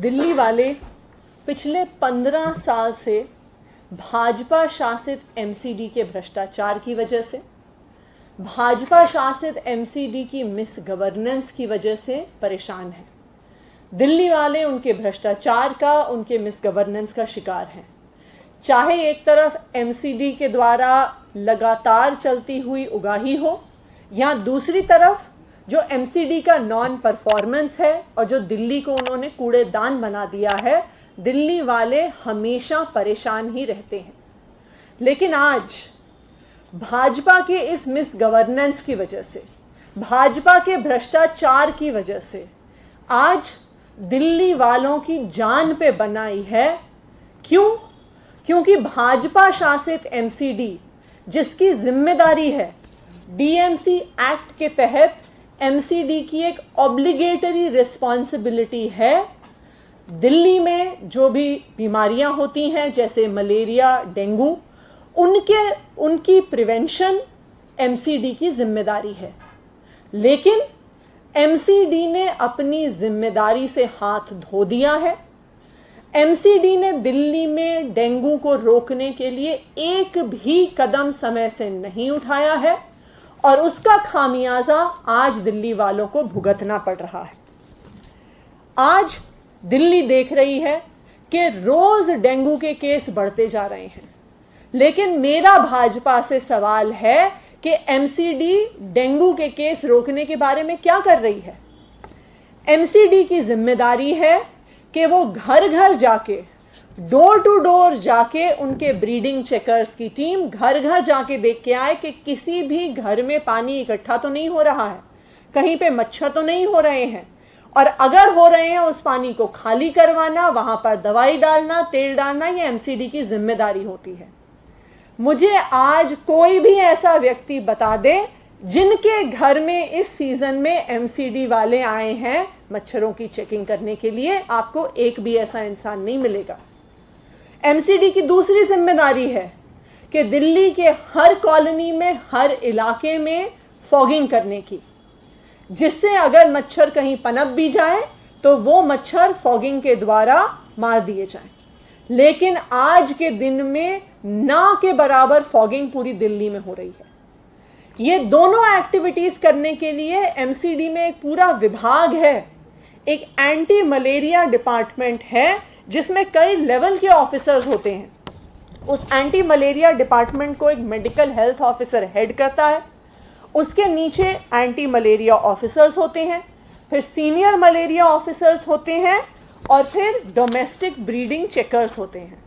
दिल्ली वाले पिछले 15 साल से भाजपा शासित एमसीडी के भ्रष्टाचार की वजह से, भाजपा शासित एमसीडी की मिस गवर्नेंस की वजह से परेशान हैं। दिल्ली वाले उनके भ्रष्टाचार का, उनके मिस गवर्नेंस का शिकार हैं। चाहे एक तरफ एमसीडी के द्वारा लगातार चलती हुई उगाही हो, या दूसरी तरफ जो एमसीडी का नॉन परफॉर्मेंस है और जो दिल्ली को उन्होंने कूड़ेदान बना दिया है, दिल्ली वाले हमेशा परेशान ही रहते हैं। लेकिन आज भाजपा के इस मिस गवर्नेंस की वजह से, भाजपा के भ्रष्टाचार की वजह से आज दिल्ली वालों की जान पे बनाई है। क्यों? क्योंकि भाजपा शासित एमसीडी, जिसकी जिम्मेदारी है डीएमसी एक्ट के तहत एमसीडी की एक ऑब्लिगेटरी रिस्पॉन्सिबिलिटी है, दिल्ली में जो भी बीमारियां होती हैं जैसे मलेरिया, डेंगू, उनकी प्रिवेंशन एमसीडी की जिम्मेदारी है। लेकिन एमसीडी ने अपनी जिम्मेदारी से हाथ धो दिया है। एमसीडी ने दिल्ली में डेंगू को रोकने के लिए एक भी कदम समय से नहीं उठाया है और उसका खामियाजा आज दिल्ली वालों को भुगतना पड़ रहा है। आज दिल्ली देख रही है कि रोज डेंगू के केस बढ़ते जा रहे हैं, लेकिन मेरा भाजपा से सवाल है कि एमसीडी डेंगू के केस रोकने के बारे में क्या कर रही है। एमसीडी की जिम्मेदारी है कि वो घर घर जाके, डोर टू डोर जाके, उनके ब्रीडिंग चेकर्स की टीम घर घर जाके देख के आए कि किसी भी घर में पानी इकट्ठा तो नहीं हो रहा है, कहीं पे मच्छर तो नहीं हो रहे हैं, और अगर हो रहे हैं उस पानी को खाली करवाना, वहां पर दवाई डालना, तेल डालना, ये एमसीडी की जिम्मेदारी होती है। मुझे आज कोई भी ऐसा व्यक्ति बता दे जिनके घर में इस सीजन में एमसीडी वाले आए हैं मच्छरों की चेकिंग करने के लिए। आपको एक भी ऐसा इंसान नहीं मिलेगा। एमसीडी की दूसरी जिम्मेदारी है कि दिल्ली के हर कॉलोनी में, हर इलाके में फॉगिंग करने की, जिससे अगर मच्छर कहीं पनप भी जाए तो वो मच्छर फॉगिंग के द्वारा मार दिए जाएं। लेकिन आज के दिन में ना के बराबर फॉगिंग पूरी दिल्ली में हो रही है। ये दोनों एक्टिविटीज करने के लिए एमसीडी में एक पूरा विभाग है, एक एंटी मलेरिया डिपार्टमेंट है जिसमें कई लेवल के ऑफिसर्स होते हैं। उस एंटी मलेरिया डिपार्टमेंट को एक मेडिकल हेल्थ ऑफिसर हेड करता है, उसके नीचे एंटी मलेरिया ऑफिसर्स होते हैं, फिर सीनियर मलेरिया ऑफिसर्स होते हैं, और फिर डोमेस्टिक ब्रीडिंग चेकर्स होते हैं।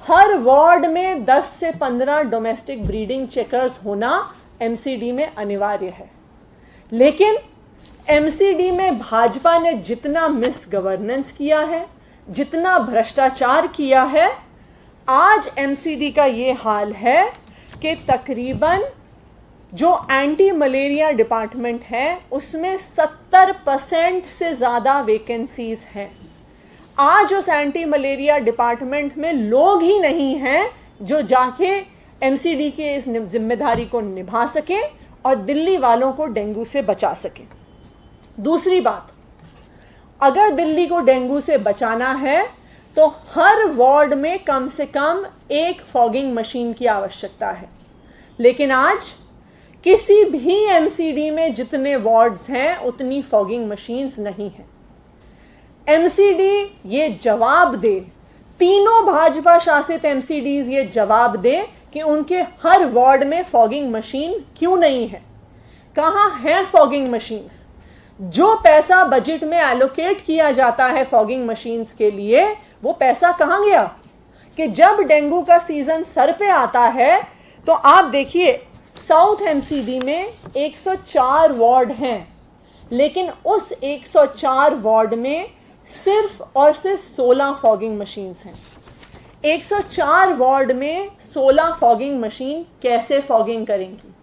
हर वार्ड में 10 से 15 डोमेस्टिक ब्रीडिंग चेकर्स होना एमसीडी में अनिवार्य है। लेकिन एमसीडी में भाजपा ने जितना मिस गवर्नेंस किया है, जितना भ्रष्टाचार किया है, आज एमसीडी का ये हाल है कि तकरीबन जो एंटी मलेरिया डिपार्टमेंट है उसमें 70% से ज़्यादा वैकेंसीज हैं। आज उस एंटी मलेरिया डिपार्टमेंट में लोग ही नहीं हैं जो जाके एमसीडी के इस जिम्मेदारी को निभा सकें और दिल्ली वालों को डेंगू से बचा सकें। दूसरी बात, अगर दिल्ली को डेंगू से बचाना है तो हर वार्ड में कम से कम एक फॉगिंग मशीन की आवश्यकता है। लेकिन आज किसी भी एमसीडी में जितने वार्ड्स हैं उतनी फॉगिंग मशीन्स नहीं हैं। एमसीडी ये जवाब दे, तीनों भाजपा शासित एमसीडीज ये जवाब दे कि उनके हर वार्ड में फॉगिंग मशीन क्यों नहीं है। कहाँ है फॉगिंग मशीन्स? जो पैसा बजट में एलोकेट किया जाता है फॉगिंग मशीन्स के लिए, वो पैसा कहाँ गया? कि जब डेंगू का सीजन सर पे आता है तो आप देखिए साउथ एमसीडी में 104 वार्ड हैं, लेकिन उस 104 वार्ड में सिर्फ और सिर्फ 16 फॉगिंग मशीन्स हैं। 104 वार्ड में 16 फॉगिंग मशीन कैसे फॉगिंग करेंगी?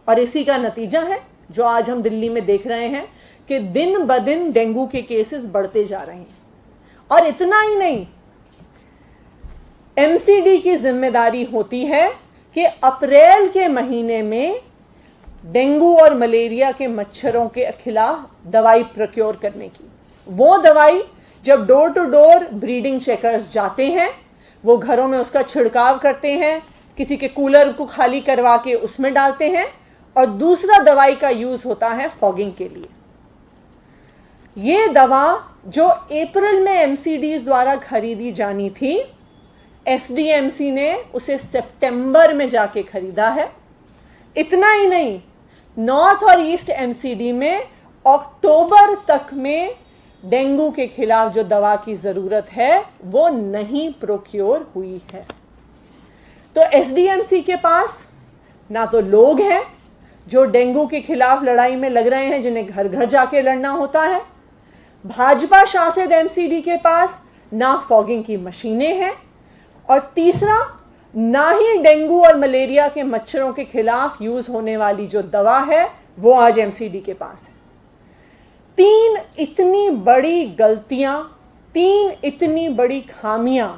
और इसी का नतीजा है जो आज हम दिल्ली में देख रहे हैं कि दिन ब दिन डेंगू के केसेस बढ़ते जा रहे हैं। और इतना ही नहीं, एमसीडी की जिम्मेदारी होती है कि अप्रैल के महीने में डेंगू और मलेरिया के मच्छरों के खिलाफ दवाई प्रोक्योर करने की। वो दवाई जब door to door breeding checkers जाते हैं, वो घरों में उसका छिड़काव करते हैं, किसी के कूलर को खाली करवा के उसमें डालते हैं, और दूसरा दवाई का यूज होता है फॉगिंग के लिए। ये दवा जो अप्रैल में एमसीडीज द्वारा खरीदी जानी थी, एसडीएमसी ने उसे सितंबर में जाके खरीदा है। इतना ही नहीं, नॉर्थ और ईस्ट एमसीडी में अक्टूबर तक में डेंगू के खिलाफ जो दवा की जरूरत है वो नहीं प्रोक्योर हुई है। तो एसडीएमसी के पास ना तो लोग हैं जो डेंगू के खिलाफ लड़ाई में लग रहे हैं, जिन्हें घर घर जाके लड़ना होता है। भाजपा शासित एमसीडी के पास ना फॉगिंग की मशीनें हैं, और तीसरा, ना ही डेंगू और मलेरिया के मच्छरों के खिलाफ यूज होने वाली जो दवा है वो आज एमसीडी के पास है। तीन इतनी बड़ी गलतियां, तीन इतनी बड़ी खामियां,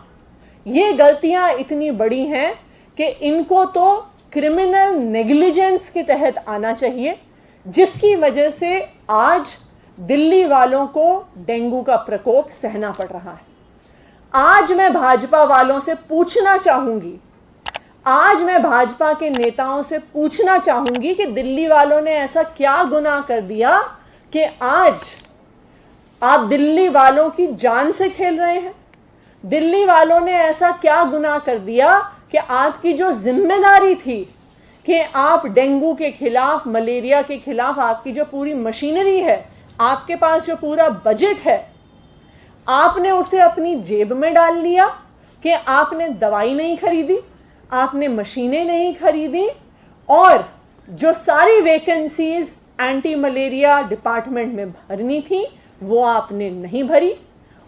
ये गलतियां इतनी बड़ी हैं कि इनको तो क्रिमिनल नेग्लिजेंस के तहत आना चाहिए, जिसकी वजह से आज दिल्ली वालों को डेंगू का प्रकोप सहना पड़ रहा है। आज मैं भाजपा वालों से पूछना चाहूंगी, आज मैं भाजपा के नेताओं से पूछना चाहूंगी कि दिल्ली वालों ने ऐसा क्या गुनाह कर दिया कि आज आप दिल्ली वालों की जान से खेल रहे हैं। दिल्ली वालों ने ऐसा क्या गुनाह कर दिया कि आपकी जो जिम्मेदारी थी कि आप डेंगू के खिलाफ, मलेरिया के खिलाफ आपकी जो पूरी मशीनरी है, आपके पास जो पूरा बजट है, आपने उसे अपनी जेब में डाल लिया कि आपने दवाई नहीं खरीदी, आपने मशीनें नहीं खरीदी, और जो सारी वैकेंसीज एंटी मलेरिया डिपार्टमेंट में भरनी थी वो आपने नहीं भरी।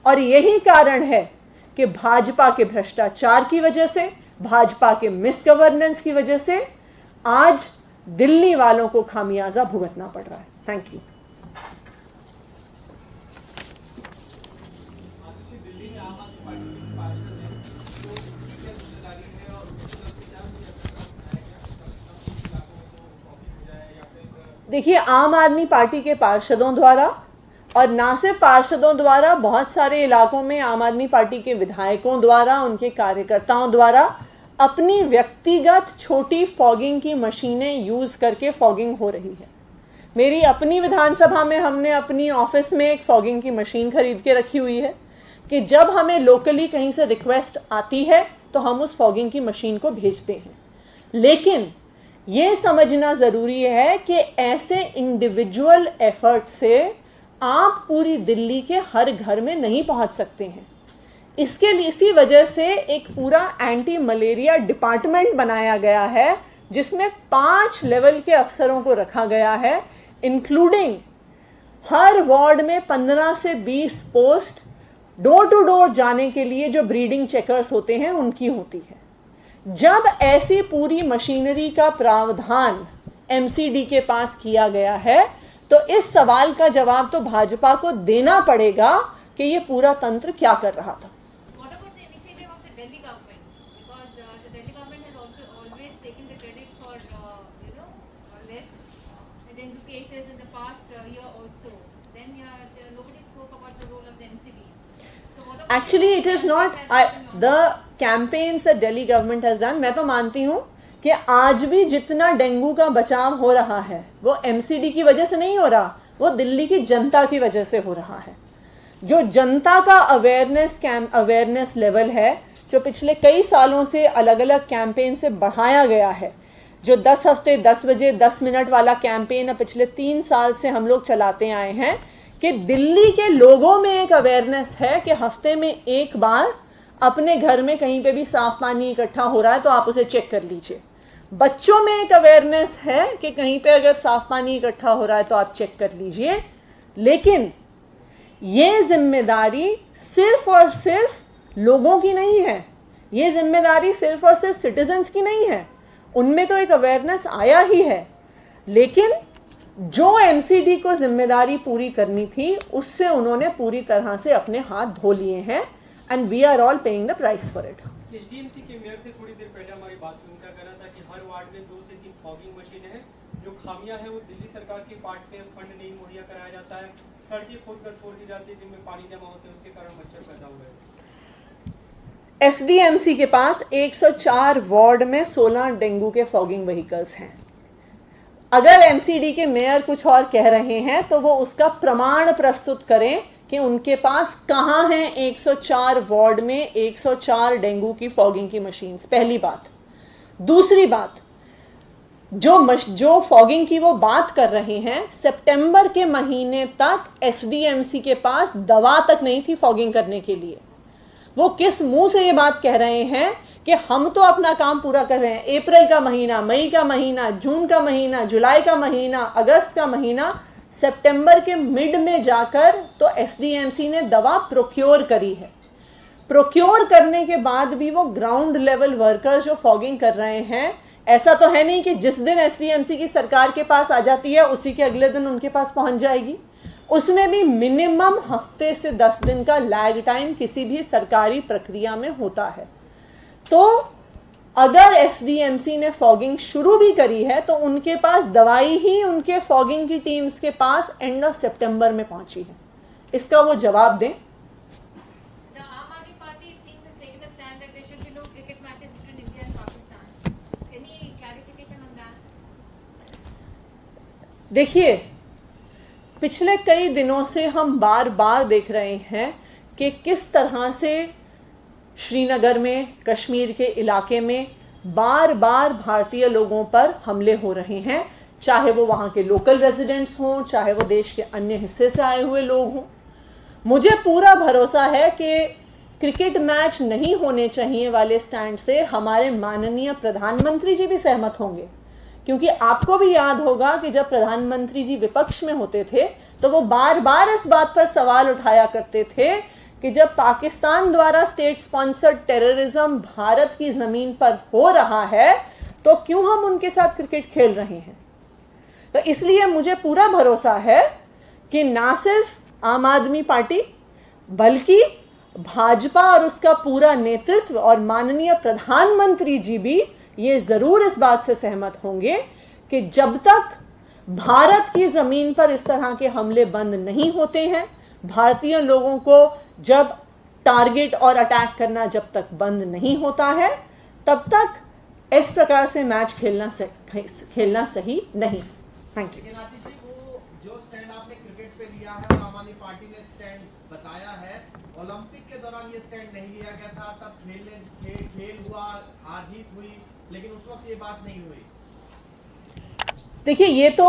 और यही कारण है कि भाजपा के भ्रष्टाचार की वजह से, भाजपा के मिस गवर्नेंस की वजह से आज दिल्ली वालों को खामियाजा भुगतना पड़ रहा है। Thank you. देखिए, आम आदमी पार्टी के पार्षदों द्वारा, और ना सिर्फ पार्षदों द्वारा, बहुत सारे इलाकों में आम आदमी पार्टी के विधायकों द्वारा, उनके कार्यकर्ताओं द्वारा अपनी व्यक्तिगत छोटी फॉगिंग की मशीनें यूज करके फॉगिंग हो रही है। मेरी अपनी विधानसभा में हमने अपनी ऑफिस में एक फॉगिंग की मशीन खरीद के रखी हुई है कि जब हमें लोकली कहीं से रिक्वेस्ट आती है तो हम उस फॉगिंग की मशीन को भेजते हैं। लेकिन ये समझना ज़रूरी है कि ऐसे इंडिविजुअल एफर्ट से आप पूरी दिल्ली के हर घर में नहीं पहुंच सकते हैं। इसके लिए, इसी वजह से एक पूरा एंटी मलेरिया डिपार्टमेंट बनाया गया है, जिसमें 5 लेवल के अफसरों को रखा गया है, इंक्लूडिंग हर वार्ड में 15 से 20 पोस्ट डोर टू डोर जाने के लिए जो ब्रीडिंग चेकर्स होते हैं उनकी होती है। जब ऐसी पूरी मशीनरी का प्रावधान एमसीडी के पास किया गया है तो इस सवाल का जवाब तो भाजपा को देना पड़ेगा कि ये पूरा तंत्र क्या कर रहा था। Actually, it is not the campaigns that Delhi government has done. मैं तो मानती हूँ कि आज भी जितना डेंगू का बचाव हो रहा है वो एमसीडी की वजह से नहीं हो रहा, वो दिल्ली की जनता की वजह से हो रहा है। जो जनता का अवेयरनेस लेवल है, जो पिछले कई सालों से अलग अलग कैंपेन से बढ़ाया गया है, जो 10 हफ्ते 10 बजे 10 मिनट वाला कैंपेन पिछले 3 साल से हम लोग चलाते आए हैं, कि दिल्ली के लोगों में एक अवेयरनेस है कि हफ्ते में एक बार अपने घर में कहीं पे भी साफ पानी इकट्ठा हो रहा है तो आप उसे चेक कर लीजिए। बच्चों में एक अवेयरनेस है कि कहीं पे अगर साफ पानी इकट्ठा हो रहा है तो आप चेक कर लीजिए। लेकिन ये जिम्मेदारी सिर्फ और सिर्फ लोगों की नहीं है, ये जिम्मेदारी सिर्फ और सिर्फ सिटीजन्स की नहीं है। उनमें तो एक अवेयरनेस आया ही है, लेकिन जो एमसीडी को जिम्मेदारी पूरी करनी थी उससे उन्होंने पूरी तरह से अपने हाथ धो लिए हैं, and we are all paying the price for it. SDMC के मेयर से थोड़ी देर पहले हमारी बात हुई, उनका कहना था कि हर वार्ड में 2 से 3 फॉगिंग मशीनें हैं। जो खामियां हैं वो दिल्ली सरकार के पार्ट में फंड नहीं मुहैया कराया जाता है, सड़कें खोदकर छोड़ दी जाती है जिनमें पानी जमा होते हैं, उसके कारण मच्छर पैदा हुए हैं। एसडीएमसी के पास 104 वार्ड में 16 डेंगू के फॉगिंग व्हीकल्स हैं। अगर एमसीडी के मेयर कुछ और कह रहे हैं तो वो उसका प्रमाण प्रस्तुत करें कि उनके पास कहां है 104 वार्ड में 104 डेंगू की फॉगिंग की मशीन्स। पहली बात। दूसरी बात, जो फॉगिंग की वो बात कर रहे हैं, सितंबर के महीने तक एसडीएमसी के पास दवा तक नहीं थी फॉगिंग करने के लिए। वो किस मुंह से ये बात कह रहे हैं कि हम तो अपना काम पूरा कर रहे हैं। अप्रैल का महीना, मई का महीना, जून का महीना, जुलाई का महीना, अगस्त का महीना, सितंबर के मिड में जाकर तो एसडीएमसी ने दवा प्रोक्योर करी है। प्रोक्योर करने के बाद भी वो ग्राउंड लेवल वर्कर्स जो फॉगिंग कर रहे हैं, ऐसा तो है नहीं कि जिस दिन एसडीएमसी की सरकार के पास आ जाती है उसी के अगले दिन उनके पास पहुंच जाएगी। उसमें भी मिनिमम हफ्ते से 10 दिन का लैग टाइम किसी भी सरकारी प्रक्रिया में होता है। तो अगर एसडीएमसी ने फॉगिंग शुरू भी करी है तो उनके पास दवाई ही उनके फॉगिंग की टीम्स के पास एंड ऑफ सितंबर में पहुंची है। इसका वो जवाब दें। देखिए, पिछले कई दिनों से हम बार बार देख रहे हैं कि किस तरह से श्रीनगर में, कश्मीर के इलाके में बार बार भारतीय लोगों पर हमले हो रहे हैं, चाहे वो वहाँ के लोकल रेजिडेंट्स हों, चाहे वो देश के अन्य हिस्से से आए हुए लोग हों। मुझे पूरा भरोसा है कि क्रिकेट मैच नहीं होने चाहिए वाले स्टैंड से हमारे माननीय प्रधानमंत्री जी भी सहमत होंगे, क्योंकि आपको भी याद होगा कि जब प्रधानमंत्री जी विपक्ष में होते थे तो वो बार बार इस बात पर सवाल उठाया करते थे कि जब पाकिस्तान द्वारा स्टेट स्पॉन्सर्ड टेररिज्म भारत की जमीन पर हो रहा है तो क्यों हम उनके साथ क्रिकेट खेल रहे हैं। तो इसलिए मुझे पूरा भरोसा है कि ना सिर्फ आम आदमी पार्टी बल्कि भाजपा और उसका पूरा नेतृत्व और माननीय प्रधानमंत्री जी भी ये जरूर इस बात से सहमत होंगे कि जब तक भारत की जमीन पर इस तरह के हमले बंद नहीं होते हैं, भारतीय लोगों को जब टारगेट और अटैक करना जब तक बंद नहीं होता है, तब तक इस प्रकार से मैच खेलना सही नहीं। Thank you. जो स्टैंड आपने क्रिकेट पे लिया है और आम आदमी पार्टी ने स्टैंड बताया है, ओलंपिक के दौरान ये स्टैंड नहीं लिया गया था, तब खेल हुआ, हार जीत हुई, लेकिन उस वक्त ये बात नहीं हुई। देखिए, ये तो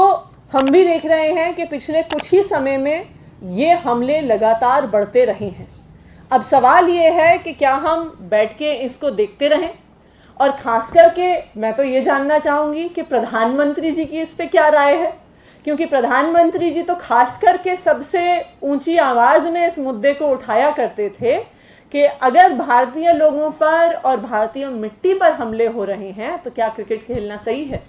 हम भी देख रहे हैं कि पिछले कुछ ही समय में ये हमले लगातार बढ़ते रहे हैं। अब सवाल ये है कि क्या हम बैठ के इसको देखते रहें, और खास करके मैं तो ये जानना चाहूँगी कि प्रधानमंत्री जी की इस पे क्या राय है, क्योंकि प्रधानमंत्री जी तो खास करके सबसे ऊंची आवाज़ में इस मुद्दे को उठाया करते थे कि अगर भारतीय लोगों पर और भारतीय मिट्टी पर हमले हो रहे हैं तो क्या क्रिकेट खेलना सही है।